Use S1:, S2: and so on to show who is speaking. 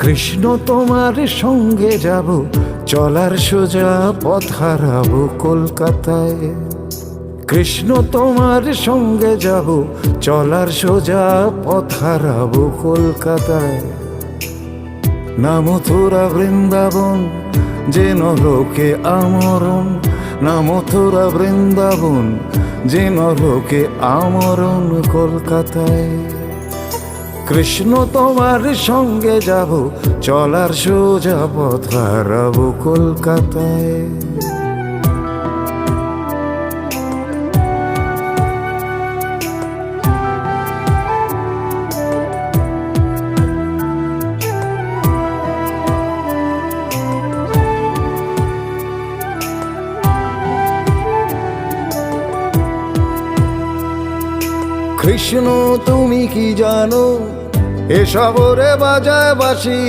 S1: কৃষ্ণ তোমার সঙ্গে যাব, চলার সোজা পথ হারাবো কলকাতায়। কৃষ্ণ তোমার সঙ্গে যাব, চলার সোজা পথ হারাবো কলকাতায়। না মথুরা বৃন্দাবন যে নরকে আমরণ, না মথুরা বৃন্দাবন যে নরকে আমরণ কলকাতায়। কৃষ্ণ তোমার সঙ্গে যাব, চলার সোজা পথ হারাবো কলকাতায়। কৃষ্ণ তুমি কি জানো, এ শহরে বাজায় বাঁশি।